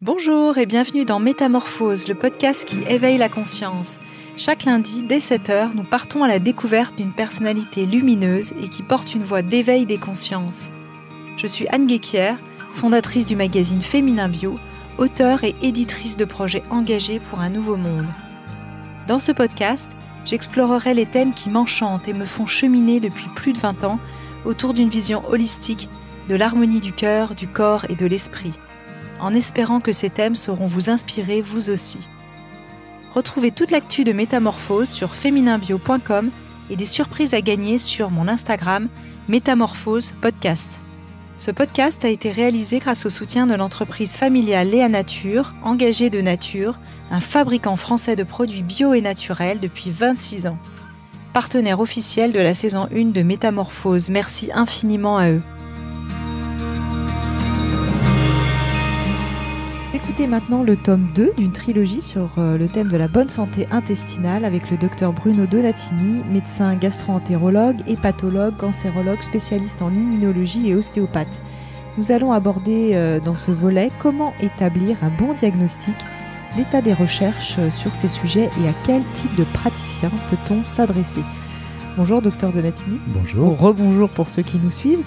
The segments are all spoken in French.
Bonjour et bienvenue dans Métamorphose, le podcast qui éveille la conscience. Chaque lundi, dès 7h, nous partons à la découverte d'une personnalité lumineuse et qui porte une voix d'éveil des consciences. Je suis Anne Guéquière, fondatrice du magazine Féminin Bio, auteure et éditrice de projets engagés pour un nouveau monde. Dans ce podcast, j'explorerai les thèmes qui m'enchantent et me font cheminer depuis plus de 20 ans autour d'une vision holistique de l'harmonie du cœur, du corps et de l'esprit, en espérant que ces thèmes sauront vous inspirer vous aussi. Retrouvez toute l'actu de Métamorphose sur fémininbio.com et des surprises à gagner sur mon Instagram Métamorphose Podcast. Ce podcast a été réalisé grâce au soutien de l'entreprise familiale Léa Nature, engagée de nature, un fabricant français de produits bio et naturels depuis 26 ans. Partenaire officiel de la saison 1 de Métamorphose, merci infiniment à eux. Écoutez maintenant le tome 2 d'une trilogie sur le thème de la bonne santé intestinale avec le docteur Bruno Donatini, médecin gastro-entérologue, hépatologue, cancérologue, spécialiste en immunologie et ostéopathe. Nous allons aborder dans ce volet comment établir un bon diagnostic, l'état des recherches sur ces sujets et à quel type de praticien peut-on s'adresser. Bonjour docteur Donatini. Bonjour. Rebonjour pour ceux qui nous suivent.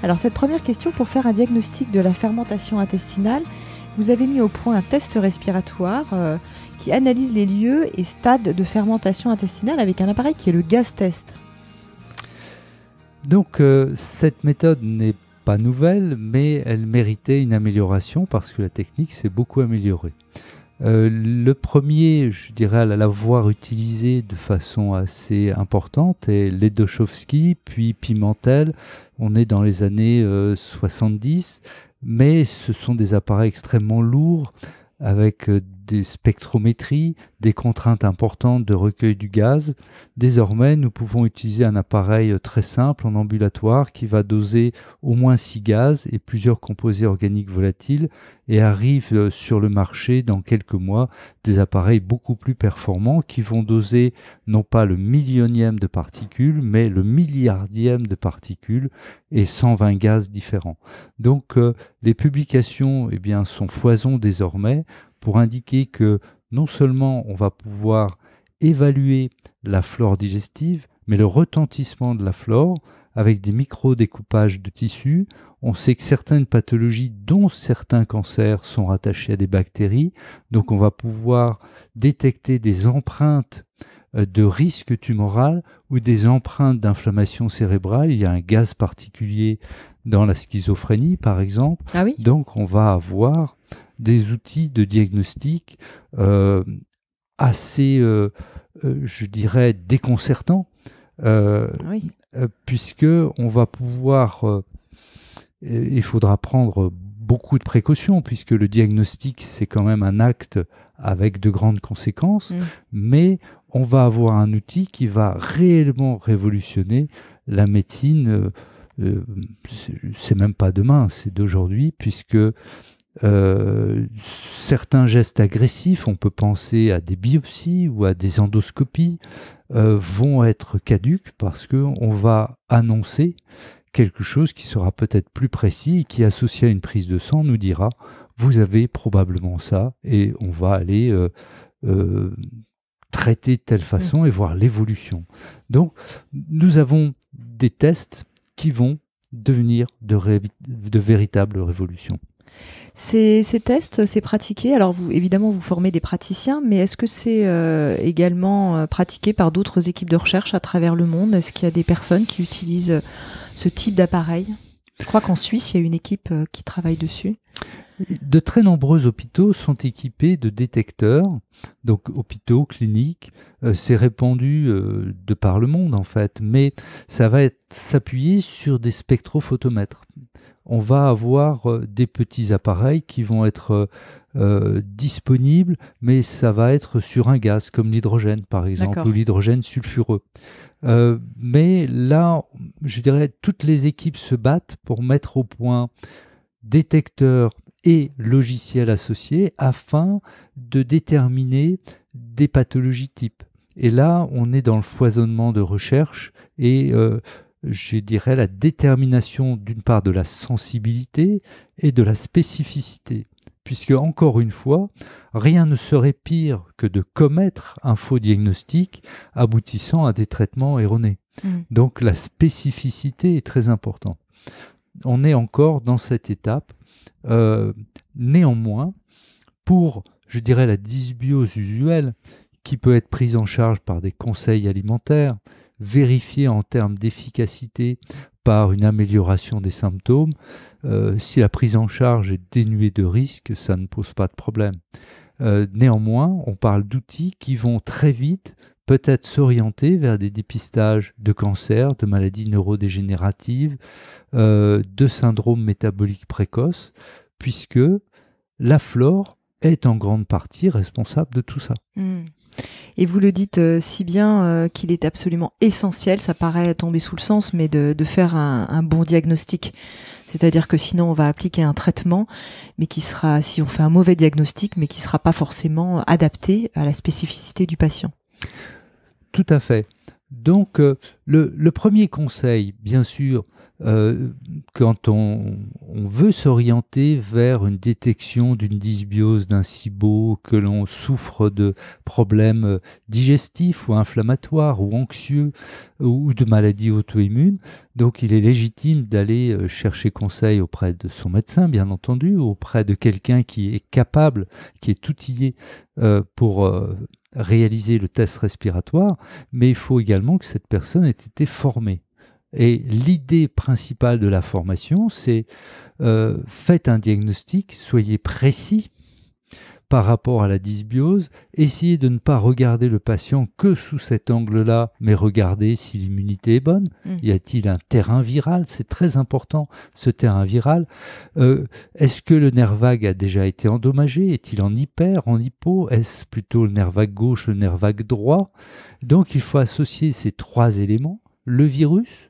Alors cette première question, pour faire un diagnostic de la fermentation intestinale, vous avez mis au point un test respiratoire qui analyse les lieux et stades de fermentation intestinale avec un appareil qui est le GAZ-test. Donc cette méthode n'est pas nouvelle, mais elle méritait une amélioration parce que la technique s'est beaucoup améliorée. Le premier, je dirais, à l'avoir utilisé de façon assez importante est Ledochowski, puis Pimentel. On est dans les années 70. Mais ce sont des appareils extrêmement lourds avec des spectrométries, des contraintes importantes de recueil du gaz. Désormais, nous pouvons utiliser un appareil très simple en ambulatoire qui va doser au moins 6 gaz et plusieurs composés organiques volatiles et arrive sur le marché dans quelques mois des appareils beaucoup plus performants qui vont doser non pas le millionième de particules mais le milliardième de particules et 120 gaz différents. Donc les publications sont foison désormais pour indiquer que non seulement on va pouvoir évaluer la flore digestive, mais le retentissement de la flore avec des micro-découpages de tissus. On sait que certaines pathologies, dont certains cancers, sont rattachés à des bactéries. Donc on va pouvoir détecter des empreintes de risque tumoral ou des empreintes d'inflammation cérébrale. Il y a un gaz particulier dans la schizophrénie, par exemple. Ah oui ? Donc on va avoir des outils de diagnostic assez, je dirais, déconcertants, puisque on va pouvoir, il faudra prendre beaucoup de précautions, puisque le diagnostic, c'est quand même un acte avec de grandes conséquences, mais on va avoir un outil qui va réellement révolutionner la médecine. C'est même pas demain, c'est d'aujourd'hui, puisque certains gestes agressifs, on peut penser à des biopsies ou à des endoscopies, vont être caduques parce qu'on va annoncer quelque chose qui sera peut-être plus précis et qui, associé à une prise de sang, nous dira « vous avez probablement ça » et on va aller traiter de telle façon et voir l'évolution. Donc, nous avons des tests qui vont devenir de véritables révolutions. Ces tests, c'est pratiqué. Alors, évidemment, vous formez des praticiens, mais est-ce que c'est également pratiqué par d'autres équipes de recherche à travers le monde ? Est-ce qu'il y a des personnes qui utilisent ce type d'appareil ? Je crois qu'en Suisse, il y a une équipe qui travaille dessus. De très nombreux hôpitaux sont équipés de détecteurs, donc hôpitaux, cliniques, c'est répandu de par le monde en fait, mais ça va s'appuyer sur des spectrophotomètres. On va avoir des petits appareils qui vont être disponibles, mais ça va être sur un gaz, comme l'hydrogène par exemple, ou l'hydrogène sulfureux. Mais là, je dirais, toutes les équipes se battent pour mettre au point détecteurs et logiciels associés afin de déterminer des pathologies types. Et là, on est dans le foisonnement de recherche et je dirais la détermination d'une part de la sensibilité et de la spécificité. puisque, encore une fois, rien ne serait pire que de commettre un faux diagnostic aboutissant à des traitements erronés. Donc la spécificité est très importante. On est encore dans cette étape. Néanmoins, pour, je dirais, la dysbiose usuelle, qui peut être prise en charge par des conseils alimentaires, vérifiée en termes d'efficacité par une amélioration des symptômes, si la prise en charge est dénuée de risques, ça ne pose pas de problème. Néanmoins, on parle d'outils qui vont très vite peut-être s'orienter vers des dépistages de cancers, de maladies neurodégénératives, de syndromes métaboliques précoces, puisque la flore est en grande partie responsable de tout ça. Et vous le dites si bien qu'il est absolument essentiel, ça paraît tomber sous le sens, mais de faire un bon diagnostic. C'est-à-dire que sinon on va appliquer un traitement, mais qui sera, si on fait un mauvais diagnostic, mais qui ne sera pas forcément adapté à la spécificité du patient. Tout à fait. Donc, le premier conseil, bien sûr, quand on veut s'orienter vers une détection d'une dysbiose, d'un SIBO, que l'on souffre de problèmes digestifs ou inflammatoires ou anxieux ou de maladies auto-immunes, donc il est légitime d'aller chercher conseil auprès de son médecin, bien entendu, ou auprès de quelqu'un qui est capable, qui est outillé pour réaliser le test respiratoire, mais il faut également que cette personne ait été formée. Et l'idée principale de la formation, c'est faites un diagnostic, soyez précis par rapport à la dysbiose, essayez de ne pas regarder le patient que sous cet angle-là, mais regardez si l'immunité est bonne. Y a-t-il un terrain viral? C'est très important, ce terrain viral. Est-ce que le nerf vague a déjà été endommagé? Est-il en hyper, en hypo? Est-ce plutôt le nerf vague gauche, le nerf vague droit? Donc il faut associer ces trois éléments, le virus,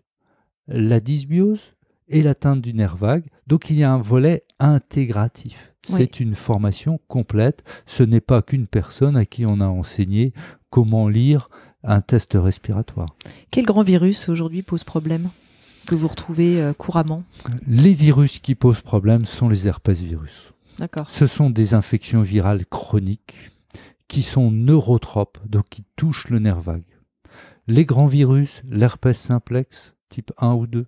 la dysbiose et l'atteinte du nerf vague. Donc il y a un volet intégratif. C'est une formation complète. Ce n'est pas qu'une personne à qui on a enseigné comment lire un test respiratoire. Quel grand virus aujourd'hui pose problème que vous retrouvez couramment? Les virus qui posent problème sont les herpesvirus. D'accord. Ce sont des infections virales chroniques qui sont neurotropes, donc qui touchent le nerf vague. Les grands virus, l'herpès simplex, type 1 ou 2.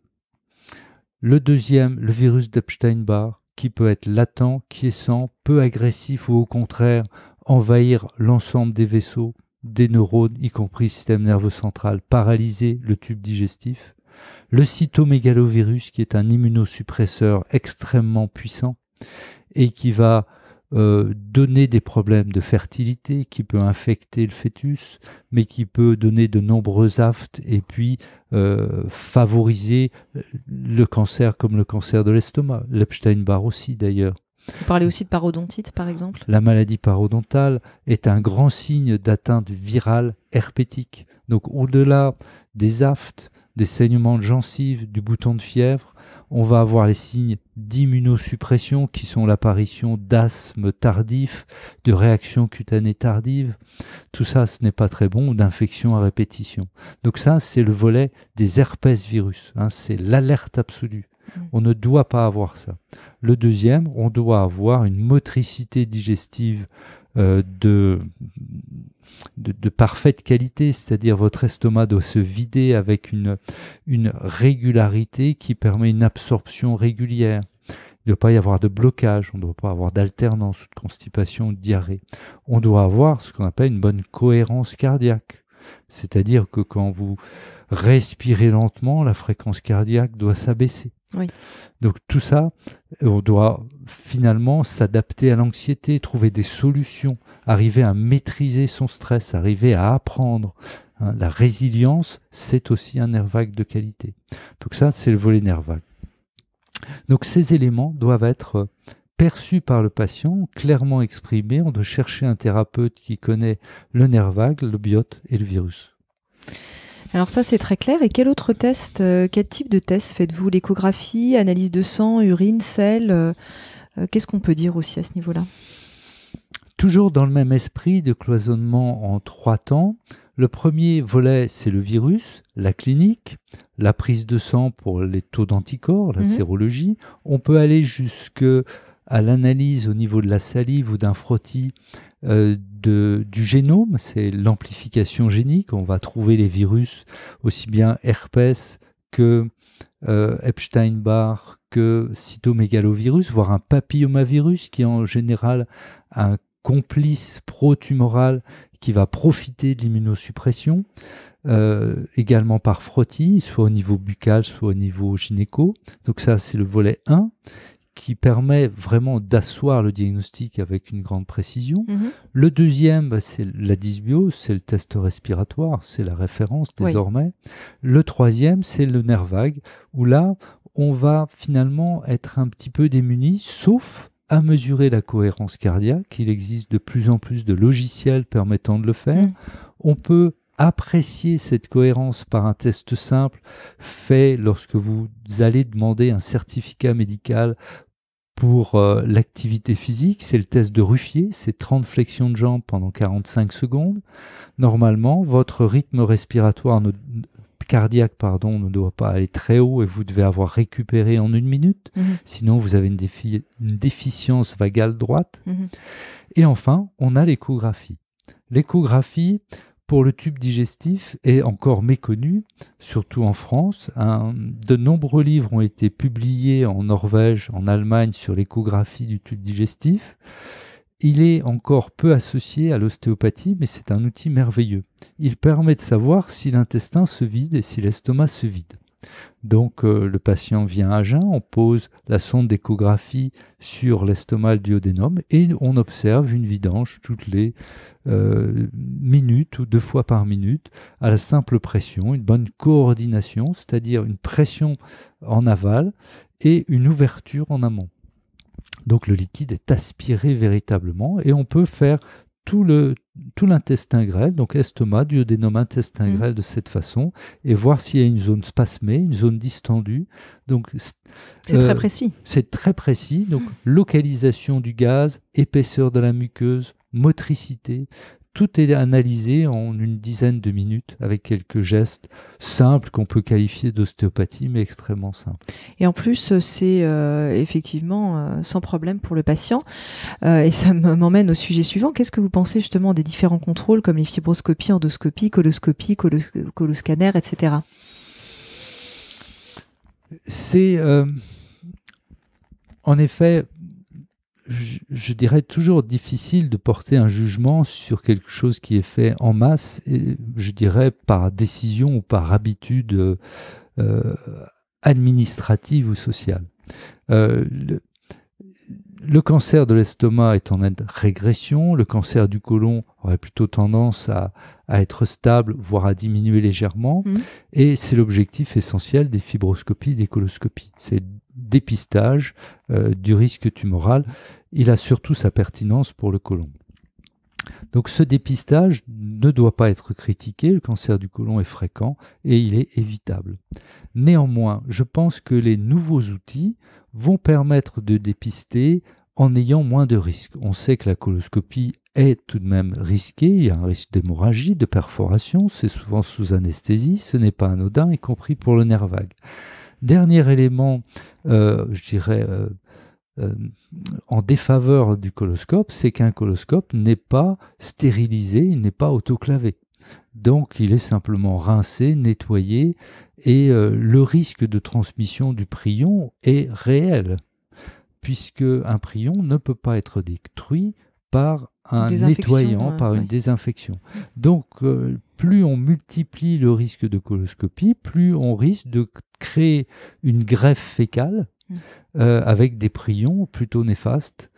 Le deuxième, le virus d'Epstein-Barr, qui peut être latent, quiescent, peu agressif ou au contraire envahir l'ensemble des vaisseaux, des neurones, y compris le système nerveux central, paralyser le tube digestif. Le cytomégalovirus, qui est un immunosuppresseur extrêmement puissant et qui va donner des problèmes de fertilité, qui peut infecter le fœtus, mais qui peut donner de nombreux aftes et puis favoriser le cancer comme le cancer de l'estomac. L'Epstein-Barr aussi d'ailleurs. Vous parlez aussi de parodontite par exemple? La maladie parodontale est un grand signe d'atteinte virale herpétique. Donc au-delà des aftes, des saignements de gencives, du bouton de fièvre, on va avoir les signes d'immunosuppression qui sont l'apparition d'asthme tardif, de réactions cutanées tardives. Tout ça, ce n'est pas très bon, ou d'infections à répétition. Donc ça, c'est le volet des herpesvirus. C'est l'alerte absolue. On ne doit pas avoir ça. Le deuxième, on doit avoir une motricité digestive de parfaite qualité, c'est-à-dire votre estomac doit se vider avec une régularité qui permet une absorption régulière. Il ne doit pas y avoir de blocage, on ne doit pas avoir d'alternance, de constipation, de diarrhée. On doit avoir ce qu'on appelle une bonne cohérence cardiaque, c'est-à-dire que quand vous respirez lentement, la fréquence cardiaque doit s'abaisser. Oui. Donc tout ça, on doit finalement s'adapter à l'anxiété, trouver des solutions, arriver à maîtriser son stress, arriver à apprendre. La résilience, c'est aussi un nerf vague de qualité. Donc ça, c'est le volet nerf vague. Donc ces éléments doivent être perçus par le patient, clairement exprimés. On doit chercher un thérapeute qui connaît le nerf vague, le biote et le virus. Alors ça, c'est très clair. Et quel autre test, quel type de test faites-vous? L'échographie, analyse de sang, urine, sel qu'est-ce qu'on peut dire aussi à ce niveau-là? Toujours dans le même esprit de cloisonnement en 3 temps. Le premier volet, c'est le virus, la clinique, la prise de sang pour les taux d'anticorps, la sérologie. On peut aller jusqu'à à l'analyse au niveau de la salive ou d'un frottis du génome, c'est l'amplification génique. On va trouver les virus, aussi bien herpès que Epstein-Barr, que cytomégalovirus, voire un papillomavirus qui est en général un complice pro-tumoral qui va profiter de l'immunosuppression, également par frottis, soit au niveau buccal, soit au niveau gynéco. Donc ça, c'est le volet 1 qui permet vraiment d'asseoir le diagnostic avec une grande précision. Le deuxième, c'est la dysbiose, c'est le test respiratoire, c'est la référence désormais. Le troisième, c'est le nerf vague, où là, on va finalement être un petit peu démuni, sauf à mesurer la cohérence cardiaque. Il existe de plus en plus de logiciels permettant de le faire. On peut apprécier cette cohérence par un test simple fait lorsque vous allez demander un certificat médical pour l'activité physique. C'est le test de Ruffier, c'est 30 flexions de jambes pendant 45 secondes. Normalement, votre rythme respiratoire cardiaque ne doit pas aller très haut et vous devez avoir récupéré en 1 minute. Sinon, vous avez une déficience vagale droite. Et enfin, on a l'échographie. L'échographie, pour le tube digestif, est encore méconnue, surtout en France. De nombreux livres ont été publiés en Norvège, en Allemagne, sur l'échographie du tube digestif. Il est encore peu associé à l'ostéopathie, mais c'est un outil merveilleux. Il permet de savoir si l'intestin se vide et si l'estomac se vide. Donc le patient vient à jeun, on pose la sonde d'échographie sur l'estomac, le duodénum, et on observe une vidange toutes les minutes ou 2 fois par minute à la simple pression, une bonne coordination, c'est-à-dire une pression en aval et une ouverture en amont. Donc le liquide est aspiré véritablement et on peut faire tout l'intestin grêle, donc estomac, duodénum, intestin grêle de cette façon, et voir s'il y a une zone spasmée, une zone distendue. Donc c'est très précis. C'est très précis. Donc localisation du gaz, épaisseur de la muqueuse, motricité, tout est analysé en une dizaine de minutes avec quelques gestes simples qu'on peut qualifier d'ostéopathie, mais extrêmement simples. Et en plus, c'est effectivement sans problème pour le patient. Et ça m'emmène au sujet suivant. Qu'est-ce que vous pensez justement des différents contrôles comme les fibroscopies, endoscopies, coloscopies, coloscanners, etc. C'est en effet... Je dirais toujours difficile de porter un jugement sur quelque chose qui est fait en masse, et je dirais par décision ou par habitude administrative ou sociale. Le cancer de l'estomac est en régression, le cancer du côlon aurait plutôt tendance à être stable, voire à diminuer légèrement, et c'est l'objectif essentiel des fibroscopies, des coloscopies. C'est dépistage du risque tumoral. Il a surtout sa pertinence pour le côlon. Donc ce dépistage ne doit pas être critiqué, le cancer du côlon est fréquent et il est évitable. Néanmoins, je pense que les nouveaux outils vont permettre de dépister en ayant moins de risques. On sait que la coloscopie est tout de même risquée, il y a un risque d'hémorragie, de perforation, c'est souvent sous anesthésie, ce n'est pas anodin, y compris pour le nerf vague. Dernier élément, je dirais, en défaveur du coloscope, c'est qu'un coloscope n'est pas stérilisé, il n'est pas autoclavé. Donc il est simplement rincé, nettoyé, et le risque de transmission du prion est réel, puisque un prion ne peut pas être détruit par un nettoyant, par une désinfection. Donc plus on multiplie le risque de coloscopie, plus on risque de créer une greffe fécale avec des prions plutôt néfastes.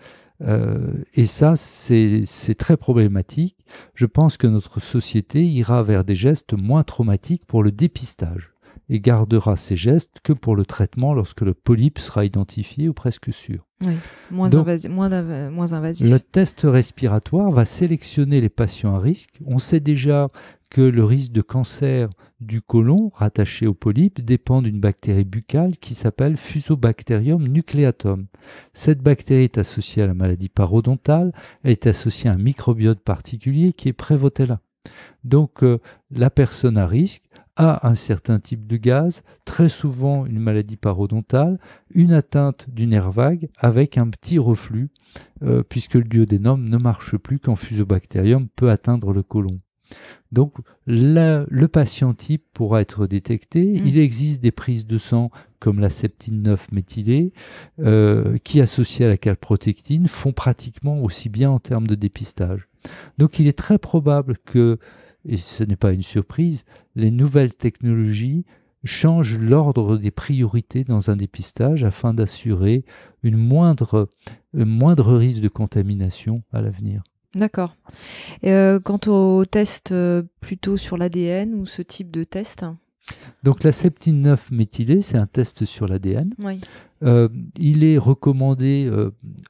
Et ça, c'est très problématique. Je pense que notre société ira vers des gestes moins traumatiques pour le dépistage et gardera ces gestes que pour le traitement lorsque le polype sera identifié ou presque sûr. Oui, moins invasif. Le test respiratoire va sélectionner les patients à risque. On sait déjà que le risque de cancer du côlon rattaché au polype dépend d'une bactérie buccale qui s'appelle Fusobacterium nucleatum. Cette bactérie est associée à la maladie parodontale, elle est associée à un microbiote particulier qui est Prevotella. Donc la personne à risque a un certain type de gaz, très souvent une maladie parodontale, une atteinte du nerf vague avec un petit reflux, puisque le duodénum ne marche plus quand Fusobacterium peut atteindre le côlon. Donc le patient type pourra être détecté. Il existe des prises de sang comme la septine 9 méthylée qui, associées à la calprotectine, font pratiquement aussi bien en termes de dépistage. Donc il est très probable que, et ce n'est pas une surprise, les nouvelles technologies changent l'ordre des priorités dans un dépistage afin d'assurer un moindre risque de contamination à l'avenir. D'accord. Quant au test plutôt sur l'ADN ou ce type de test? Donc la septine 9 méthylée, c'est un test sur l'ADN. Oui. Il est recommandé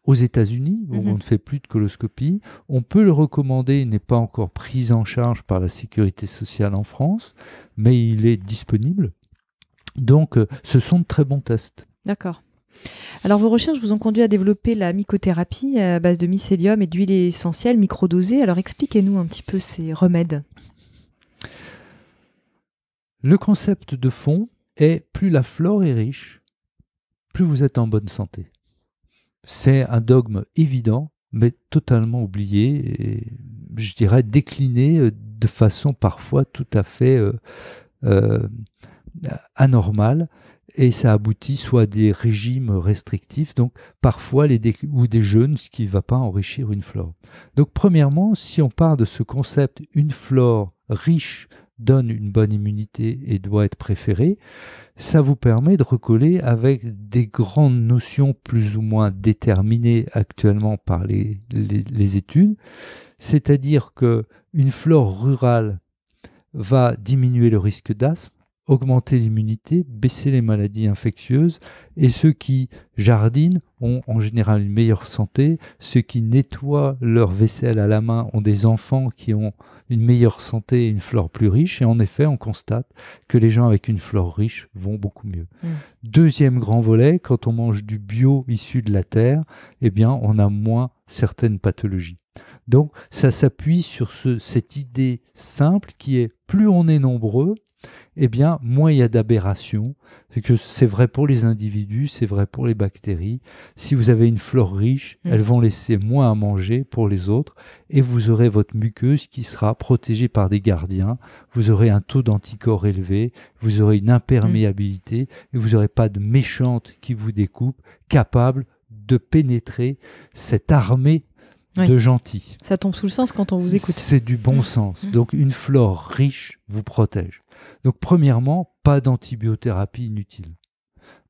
aux États-Unis, où on ne fait plus de coloscopie. On peut le recommander, il n'est pas encore pris en charge par la Sécurité sociale en France, mais il est disponible. Donc ce sont de très bons tests. D'accord. Alors vos recherches vous ont conduit à développer la mycothérapie à base de mycélium et d'huile essentielle microdosée. Alors expliquez-nous un petit peu ces remèdes. Le concept de fond est plus la flore est riche, plus vous êtes en bonne santé. C'est un dogme évident, mais totalement oublié et je dirais décliné de façon parfois tout à fait anormale. Et ça aboutit soit à des régimes restrictifs, donc parfois ou des jeûnes, ce qui ne va pas enrichir une flore. Donc premièrement, si on part de ce concept, une flore riche donne une bonne immunité et doit être préférée, ça vous permet de recoller avec des grandes notions plus ou moins déterminées actuellement par les études, c'est-à-dire qu'une flore rurale va diminuer le risque d'asthme, augmenter l'immunité, baisser les maladies infectieuses, et ceux qui jardinent ont en général une meilleure santé, ceux qui nettoient leur vaisselle à la main ont des enfants qui ont une meilleure santé et une flore plus riche, et en effet on constate que les gens avec une flore riche vont beaucoup mieux. Deuxième grand volet, quand on mange du bio issu de la terre, eh bien on a moins certaines pathologies. Donc ça s'appuie sur cette idée simple qui est plus on est nombreux, eh bien, moins il y a d'aberrations. C'est vrai pour les individus, c'est vrai pour les bactéries. Si vous avez une flore riche, elles vont laisser moins à manger pour les autres et vous aurez votre muqueuse qui sera protégée par des gardiens. Vous aurez un taux d'anticorps élevé, vous aurez une imperméabilité et vous n'aurez pas de méchante qui vous découpe, capable de pénétrer cette armée de gentils. Ça tombe sous le sens quand on vous écoute. C'est du bon sens. Donc une flore riche vous protège. Donc premièrement, pas d'antibiothérapie inutile.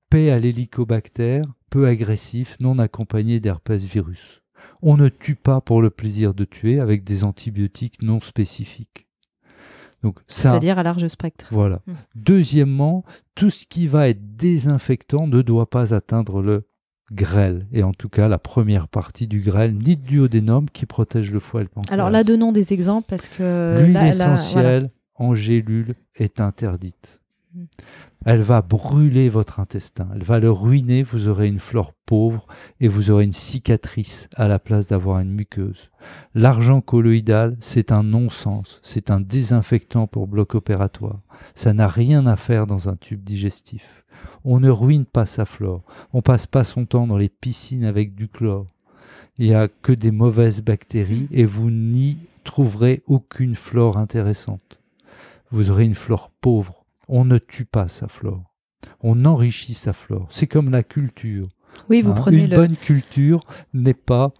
Paix à l'hélicobactère, peu agressif, non accompagné d'herpès virus. On ne tue pas pour le plaisir de tuer avec des antibiotiques non spécifiques. Donc ça, c'est-à-dire à large spectre. Voilà. Deuxièmement, tout ce qui va être désinfectant ne doit pas atteindre le grêle, et en tout cas la première partie du grêle, ni du duodénum qui protège le foie et le pancréas. Alors là, donnons des exemples parce que l'huile essentielle en gélule est interdite. Elle va brûler votre intestin, elle va le ruiner, vous aurez une flore pauvre et vous aurez une cicatrice à la place d'avoir une muqueuse. L'argent colloïdal, c'est un non-sens, c'est un désinfectant pour bloc opératoire. Ça n'a rien à faire dans un tube digestif. On ne ruine pas sa flore, on passe pas son temps dans les piscines avec du chlore. Il n'y a que des mauvaises bactéries et vous n'y trouverez aucune flore intéressante. Vous aurez une flore pauvre. On ne tue pas sa flore. On enrichit sa flore. C'est comme la culture. Oui, vous prenez une bonne culture n'est pas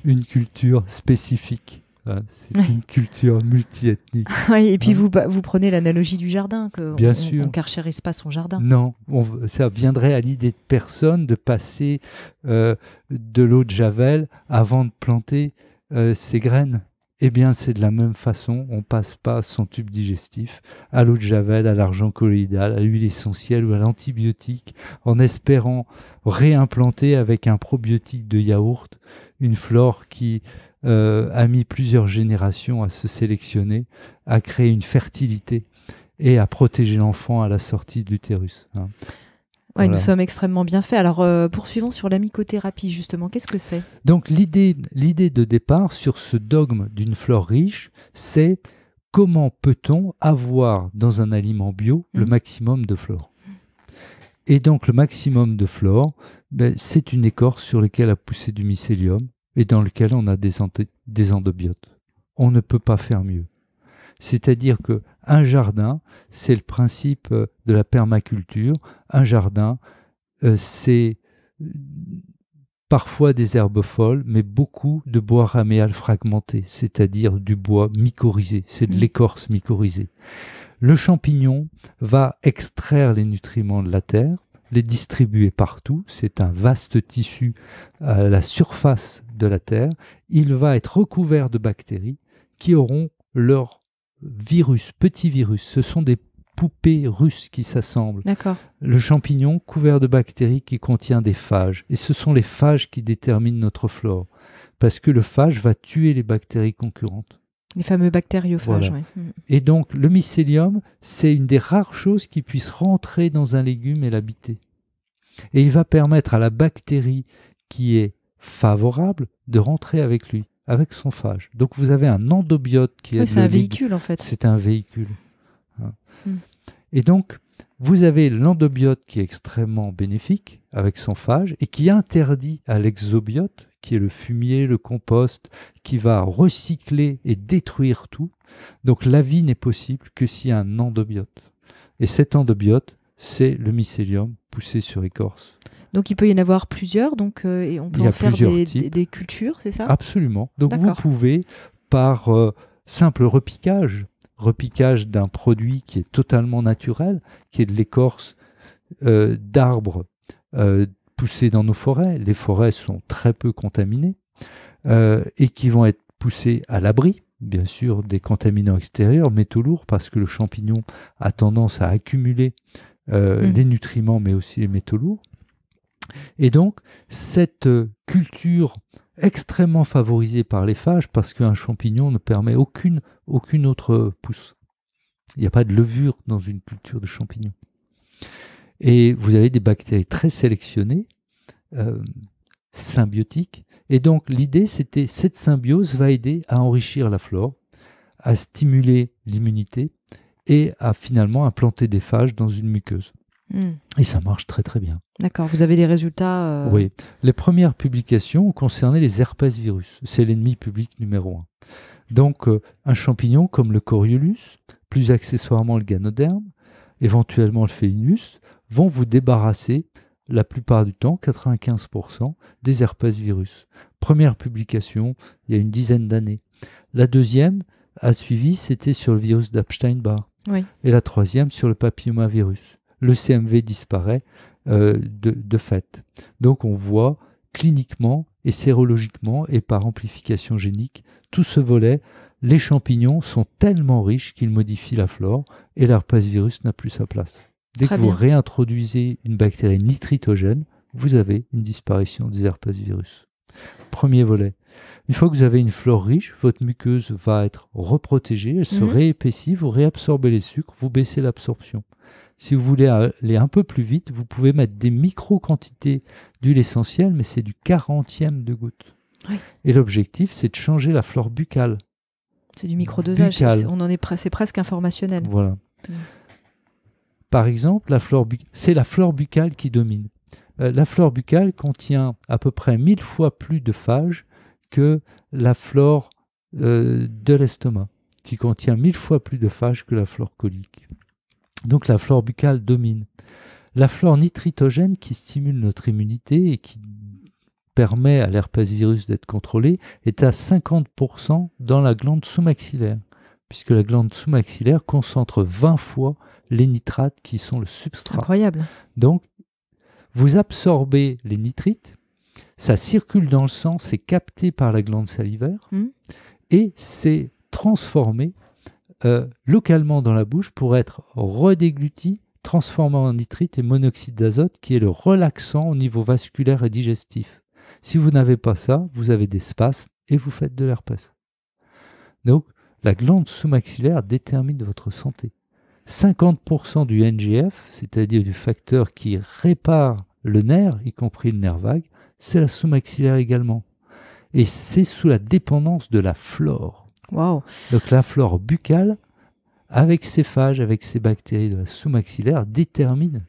une culture spécifique. C'est une culture multiethnique. Oui, et puis vous prenez l'analogie du jardin. Bien sûr. On ne carchérise pas son jardin. Non, ça viendrait à l'idée de personne de passer de l'eau de Javel avant de planter ses graines. Eh bien, c'est de la même façon, on ne passe pas son tube digestif à l'eau de Javel, à l'argent colloïdal, à l'huile essentielle ou à l'antibiotique, en espérant réimplanter avec un probiotique de yaourt une flore qui a mis plusieurs générations à se sélectionner, à créer une fertilité et à protéger l'enfant à la sortie de l'utérus. Oui, voilà. Nous sommes extrêmement bien faits. Alors, poursuivons sur la mycothérapie, justement. Qu'est-ce que c'est ? Donc, l'idée de départ sur ce dogme d'une flore riche, c'est comment peut-on avoir dans un aliment bio le maximum de flore? Et donc le maximum de flore, c'est une écorce sur laquelle a poussé du mycélium et dans lequel on a des endobiotes. On ne peut pas faire mieux. C'est-à-dire qu'un jardin, c'est le principe de la permaculture. Un jardin, c'est parfois des herbes folles, mais beaucoup de bois raméal fragmenté, c'est-à-dire du bois mycorhizé, c'est de l'écorce mycorhizée. Le champignon va extraire les nutriments de la terre, les distribuer partout, c'est un vaste tissu à la surface de la terre. Il va être recouvert de bactéries qui auront leur virus, petits virus. Ce sont des poupées russes qui s'assemblent. D'accord. Le champignon couvert de bactéries qui contient des phages. Et ce sont les phages qui déterminent notre flore. Parce que le phage va tuer les bactéries concurrentes. Les fameux bactériophages, voilà. Oui. Et donc, le mycélium, c'est une des rares choses qui puisse rentrer dans un légume et l'habiter. Et il va permettre à la bactérie qui est favorable de rentrer avec lui, avec son phage. Donc, vous avez un endobiote qui est... c'est un véhicule, en fait. C'est un véhicule. Et donc, vous avez l'endobiote qui est extrêmement bénéfique avec son phage et qui interdit à l'exobiote, qui est le fumier, le compost, qui va recycler et détruire tout. Donc la vie n'est possible que s'il y a un endobiote. Et cet endobiote, c'est le mycélium poussé sur écorce. Donc il peut y en avoir plusieurs, et on peut en faire des cultures, c'est ça? Absolument. Donc vous pouvez, par simple repiquage d'un produit qui est totalement naturel, qui est de l'écorce d'arbres poussés dans nos forêts. Les forêts sont très peu contaminées et qui vont être poussées à l'abri, bien sûr, des contaminants extérieurs, métaux lourds, parce que le champignon a tendance à accumuler les nutriments, mais aussi les métaux lourds. Et donc, cette culture extrêmement favorisée par les phages, parce qu'un champignon ne permet aucune autre pousse. Il n'y a pas de levure dans une culture de champignons. Et vous avez des bactéries très sélectionnées, symbiotiques. Et donc, l'idée, c'était cette symbiose va aider à enrichir la flore, à stimuler l'immunité et à finalement implanter des phages dans une muqueuse. Et ça marche très très bien. D'accord, vous avez des résultats Oui. Les premières publications ont concerné les herpesvirus. C'est l'ennemi public numéro 1. Donc, un champignon comme le Coriolus, plus accessoirement le Ganoderme, éventuellement le Phélinus, vont vous débarrasser, la plupart du temps, 95%, des herpesvirus. Première publication, il y a une dizaine d'années. La deuxième a suivi, c'était sur le virus d'Epstein-Barr. Oui. Et la troisième sur le papillomavirus. Le CMV disparaît de fait. Donc on voit cliniquement et sérologiquement et par amplification génique tout ce volet. Les champignons sont tellement riches qu'ils modifient la flore et l'herpesvirus n'a plus sa place. Dès que vous réintroduisez une bactérie nitritogène, vous avez une disparition des herpesvirus. Premier volet. Une fois que vous avez une flore riche, votre muqueuse va être reprotégée, elle se réépaissit, vous réabsorbez les sucres, vous baissez l'absorption. Si vous voulez aller un peu plus vite, vous pouvez mettre des micro-quantités d'huile essentielle, mais c'est du 40e de goutte. Oui. Et l'objectif, c'est de changer la flore buccale. C'est du microdosage, c'est presque informationnel. Voilà. Par exemple, c'est la flore buccale qui domine. La flore buccale contient à peu près 1000 fois plus de phages que la flore de l'estomac, qui contient 1000 fois plus de phages que la flore colique. Donc la flore buccale domine. La flore nitritogène qui stimule notre immunité et qui permet à l'herpesvirus d'être contrôlé est à 50% dans la glande sous-maxillaire, puisque la glande sous-maxillaire concentre 20 fois les nitrates qui sont le substrat. Incroyable. Donc, vous absorbez les nitrites, ça circule dans le sang, c'est capté par la glande salivaire et c'est transformé localement dans la bouche pour être redégluti, transformé en nitrite et monoxyde d'azote qui est le relaxant au niveau vasculaire et digestif. Si vous n'avez pas ça, vous avez des spasmes et vous faites de l'herpès. Donc, la glande sous-maxillaire détermine votre santé. 50% du NGF, c'est-à-dire du facteur qui répare le nerf, y compris le nerf vague, c'est la sous-maxillaire également. Et c'est sous la dépendance de la flore. Wow. Donc la flore buccale avec ces phages, avec ces bactéries de la sous-maxillaire, détermine.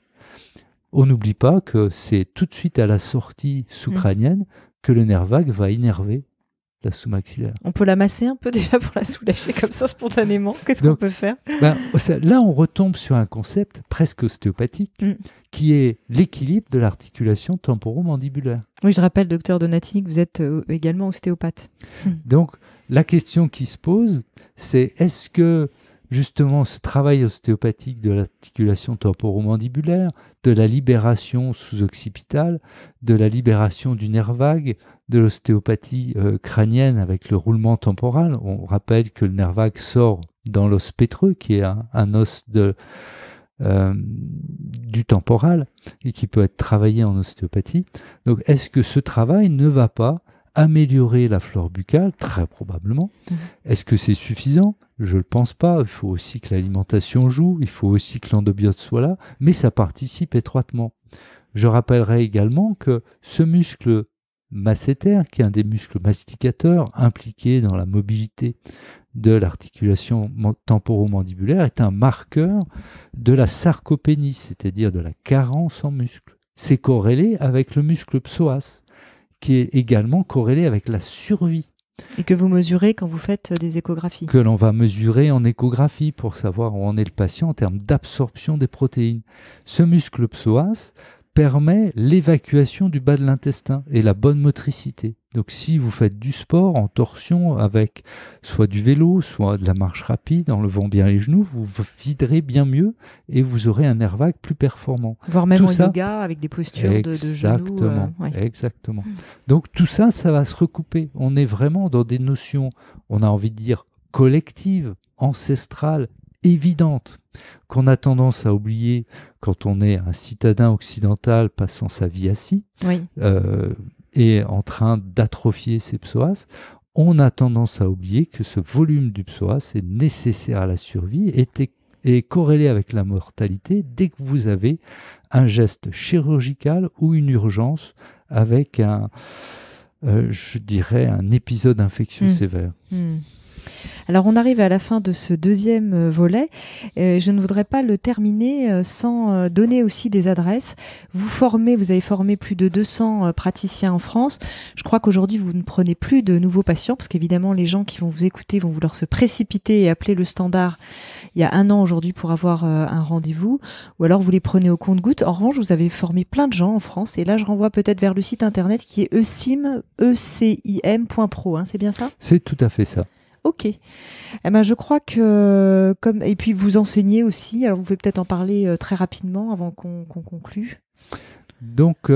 On n'oublie pas que c'est tout de suite à la sortie sous-crânienne que le nerf vague va innerver la sous-maxillaire. On peut la masser un peu déjà pour la soulager comme ça spontanément. Qu'est-ce qu'on peut faire? Là, on retombe sur un concept presque ostéopathique qui est l'équilibre de l'articulation temporomandibulaire. Oui, je rappelle, docteur Donatini, que vous êtes également ostéopathe. Donc, la question qui se pose, c'est est-ce que justement ce travail ostéopathique de l'articulation temporomandibulaire, de la libération sous-occipitale, de la libération du nerf vague, de l'ostéopathie crânienne avec le roulement temporal. On rappelle que le nerf vague sort dans l'os pétreux, qui est un os du temporal et qui peut être travaillé en ostéopathie. Donc, est-ce que ce travail ne va pas améliorer la flore buccale? Très probablement. Est-ce que c'est suffisant? Je ne le pense pas. Il faut aussi que l'alimentation joue, il faut aussi que l'endobiote soit là, mais ça participe étroitement. Je rappellerai également que ce muscle masséter, qui est un des muscles masticateurs impliqués dans la mobilité de l'articulation temporomandibulaire, est un marqueur de la sarcopénie, c'est-à-dire de la carence en muscle. C'est corrélé avec le muscle psoas, qui est également corrélé avec la survie. Et que vous mesurez quand vous faites des échographies. Que l'on va mesurer en échographie pour savoir où en est le patient en termes d'absorption des protéines. Ce muscle psoas permet l'évacuation du bas de l'intestin et la bonne motricité. Donc si vous faites du sport en torsion avec soit du vélo, soit de la marche rapide, en levant bien les genoux, vous viderez bien mieux et vous aurez un nerf vague plus performant. Voire même en yoga avec des postures de genoux. Exactement. Donc tout ça, ça va se recouper. On est vraiment dans des notions, on a envie de dire, collectives, ancestrales, évidentes, qu'on a tendance à oublier quand on est un citadin occidental passant sa vie assis et en train d'atrophier ses psoas. On a tendance à oublier que ce volume du psoas est nécessaire à la survie et est corrélé avec la mortalité dès que vous avez un geste chirurgical ou une urgence avec je dirais, un épisode infectieux sévère. Alors on arrive à la fin de ce deuxième volet. Je ne voudrais pas le terminer sans donner aussi des adresses. Vous avez formé plus de 200 praticiens en France. Je crois qu'aujourd'hui vous ne prenez plus de nouveaux patients parce qu'évidemment les gens qui vont vous écouter vont vouloir se précipiter et appeler le standard il y a 1 an aujourd'hui pour avoir un rendez-vous, ou alors vous les prenez au compte-gouttes. En revanche, vous avez formé plein de gens en France et là je renvoie peut-être vers le site internet qui est ecim.pro, c'est bien ça? C'est tout à fait ça. Ok. Je crois que et puis vous enseignez aussi. Alors vous pouvez peut-être en parler très rapidement avant qu'on conclue. Donc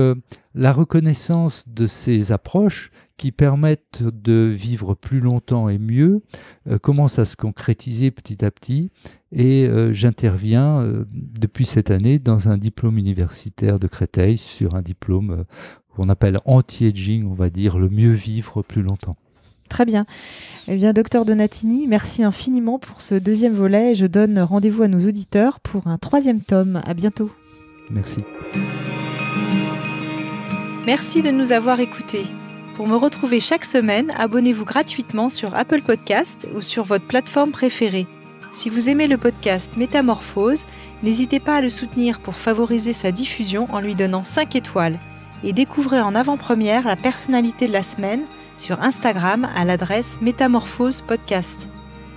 la reconnaissance de ces approches qui permettent de vivre plus longtemps et mieux commence à se concrétiser petit à petit. Et j'interviens depuis cette année dans un diplôme universitaire de Créteil sur un diplôme qu'on appelle anti-aging, on va dire le mieux vivre plus longtemps. Très bien. Eh bien, docteur Donatini, merci infiniment pour ce deuxième volet. Je donne rendez-vous à nos auditeurs pour un 3e tome. À bientôt. Merci. Merci de nous avoir écoutés. Pour me retrouver chaque semaine, abonnez-vous gratuitement sur Apple Podcast ou sur votre plateforme préférée. Si vous aimez le podcast Métamorphose, n'hésitez pas à le soutenir pour favoriser sa diffusion en lui donnant 5 étoiles. Et découvrez en avant-première la personnalité de la semaine sur Instagram à l'adresse Métamorphose Podcast.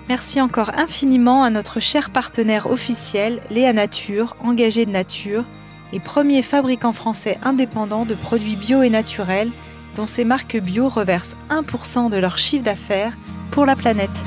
Merci encore infiniment à notre cher partenaire officiel, Léa Nature, engagé de nature, et premier fabricant français indépendant de produits bio et naturels, dont ces marques bio reversent 1% de leur chiffre d'affaires pour la planète.